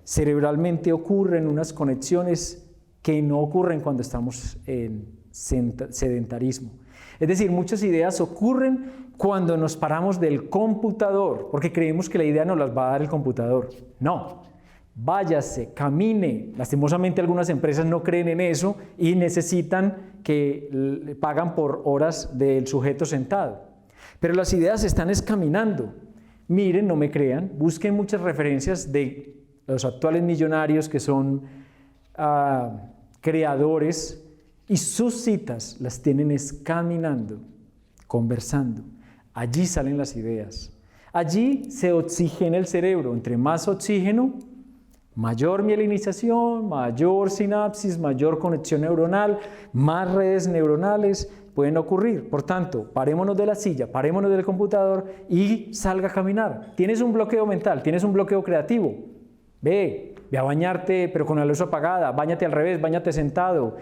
cerebralmente ocurren unas conexiones que no ocurren cuando estamos en sedentarismo. Es decir, muchas ideas ocurren cuando nos paramos del computador, porque creemos que la idea nos las va a dar el computador. No, váyase, camine. Lastimosamente algunas empresas no creen en eso y necesitan que pagan por horas del sujeto sentado. Pero las ideas están caminando. Miren, no me crean, busquen muchas referencias de los actuales millonarios que son creadores y sus citas las tienen caminando, conversando. Allí salen las ideas. Allí se oxigena el cerebro. Entre más oxígeno, mayor mielinización, mayor sinapsis, mayor conexión neuronal, más redes neuronales pueden ocurrir. Por tanto, parémonos de la silla, parémonos del computador y salga a caminar. Tienes un bloqueo mental, tienes un bloqueo creativo. Ve a bañarte, pero con la luz apagada, báñate al revés, báñate sentado,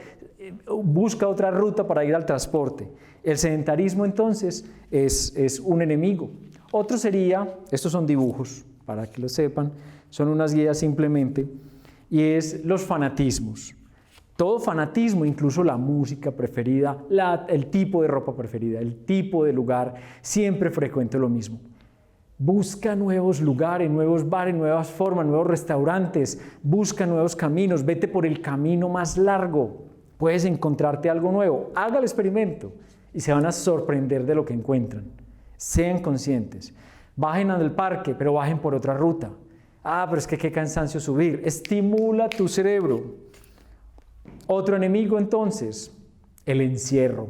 busca otra ruta para ir al transporte. El sedentarismo entonces es un enemigo. Otro sería, estos son dibujos, para que lo sepan, son unas guías simplemente, y es los fanatismos. Todo fanatismo, incluso la música preferida, el tipo de ropa preferida, el tipo de lugar, siempre frecuente lo mismo. Busca nuevos lugares, nuevos bares, nuevas formas, nuevos restaurantes, busca nuevos caminos, vete por el camino más largo, puedes encontrarte algo nuevo, haga el experimento y se van a sorprender de lo que encuentran. Sean conscientes, bajen al parque, pero bajen por otra ruta. Pero es que qué cansancio subir. Estimula tu cerebro. Otro enemigo entonces, el encierro.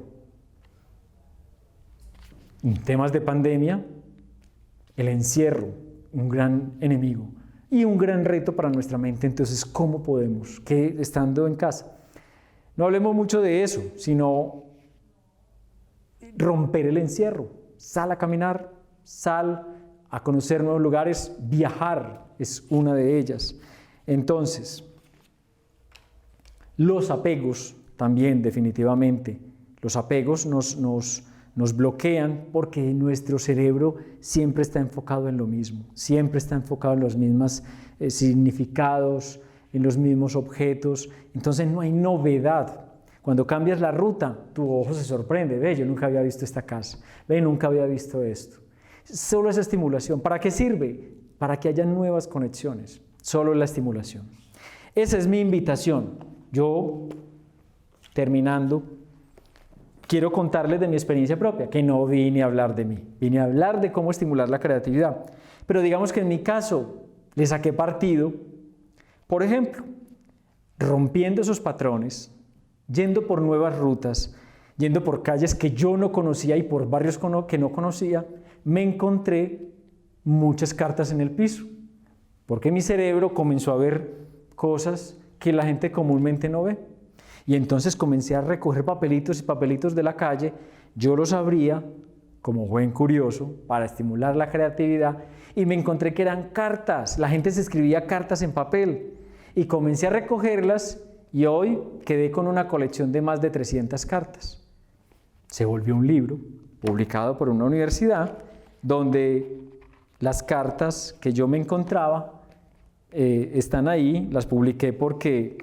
En temas de pandemia, el encierro, un gran enemigo y un gran reto para nuestra mente. Entonces, ¿cómo podemos? Que estando en casa. No hablemos mucho de eso, sino romper el encierro. Sal a caminar, sal a conocer nuevos lugares, viajar es una de ellas. Entonces, los apegos también definitivamente, los apegos nos bloquean porque nuestro cerebro siempre está enfocado en lo mismo, siempre está enfocado en los mismos significados, en los mismos objetos, entonces no hay novedad. Cuando cambias la ruta, tu ojo se sorprende, ve, yo nunca había visto esta casa, ve, nunca había visto esto. Solo esa estimulación, ¿para qué sirve? Para que haya nuevas conexiones, solo la estimulación. Esa es mi invitación. Yo, terminando, quiero contarles de mi experiencia propia, que no vine a hablar de mí, vine a hablar de cómo estimular la creatividad. Pero digamos que en mi caso le saqué partido, por ejemplo, rompiendo esos patrones, yendo por nuevas rutas, yendo por calles que yo no conocía y por barrios que no conocía, me encontré muchas cartas en el piso, porque mi cerebro comenzó a ver cosas que la gente comúnmente no ve. Y entonces comencé a recoger papelitos y papelitos de la calle, yo los abría como buen curioso para estimular la creatividad y me encontré que eran cartas, la gente se escribía cartas en papel y comencé a recogerlas y hoy quedé con una colección de más de 300 cartas. Se volvió un libro publicado por una universidad donde las cartas que yo me encontraba están ahí, las publiqué porque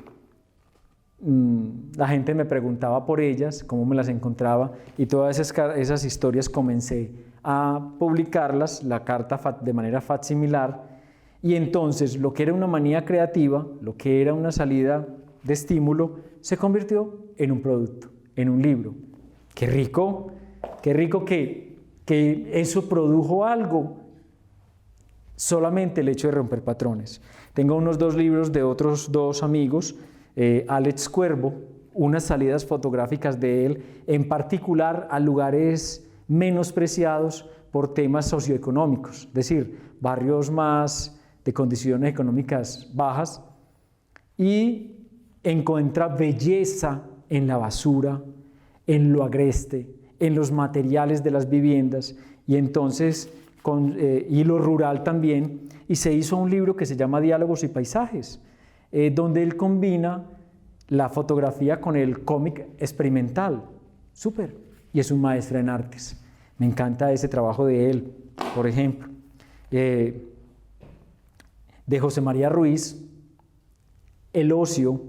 la gente me preguntaba por ellas, cómo me las encontraba y todas esas historias comencé a publicarlas, la carta de manera facsimilar y entonces lo que era una manía creativa, lo que era una salida de estímulo, se convirtió en un producto, en un libro. Qué rico que eso produjo algo, solamente el hecho de romper patrones. Tengo unos 2 libros de otros 2 amigos, Alex Cuervo, unas salidas fotográficas de él, en particular a lugares menospreciados por temas socioeconómicos, es decir, barrios más de condiciones económicas bajas, y encuentra belleza en la basura, en lo agreste, en los materiales de las viviendas, y entonces y lo rural también, y se hizo un libro que se llama Diálogos y Paisajes, donde él combina la fotografía con el cómic experimental. Súper. Y es un maestro en artes. Me encanta ese trabajo de él, por ejemplo. De José María Ruiz, el ocio,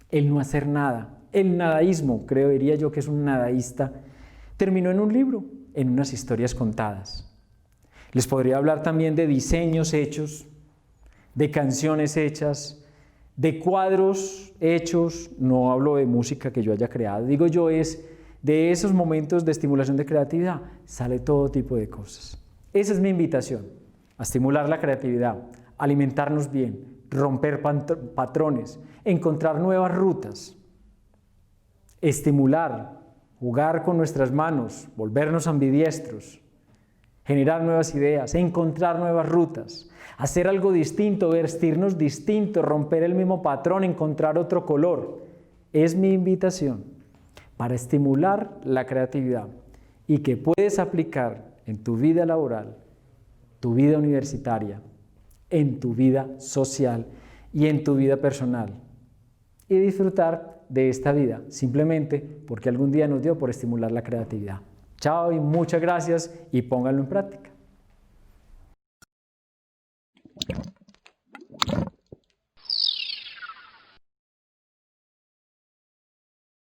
el no hacer nada, el nadaísmo, diría yo que es un nadaísta, terminó en un libro, en unas historias contadas. Les podría hablar también de diseños hechos, de canciones hechas, de cuadros hechos, no hablo de música que yo haya creado, digo yo es de esos momentos de estimulación de creatividad, sale todo tipo de cosas. Esa es mi invitación, a estimular la creatividad, alimentarnos bien, romper patrones, encontrar nuevas rutas, estimular, jugar con nuestras manos, volvernos ambidiestros, generar nuevas ideas, encontrar nuevas rutas, hacer algo distinto, vestirnos distinto, romper el mismo patrón, encontrar otro color. Es mi invitación para estimular la creatividad y que puedes aplicar en tu vida laboral, tu vida universitaria, en tu vida social y en tu vida personal. Y disfrutar de esta vida, simplemente porque algún día nos dio por estimular la creatividad. Chao y muchas gracias y pónganlo en práctica.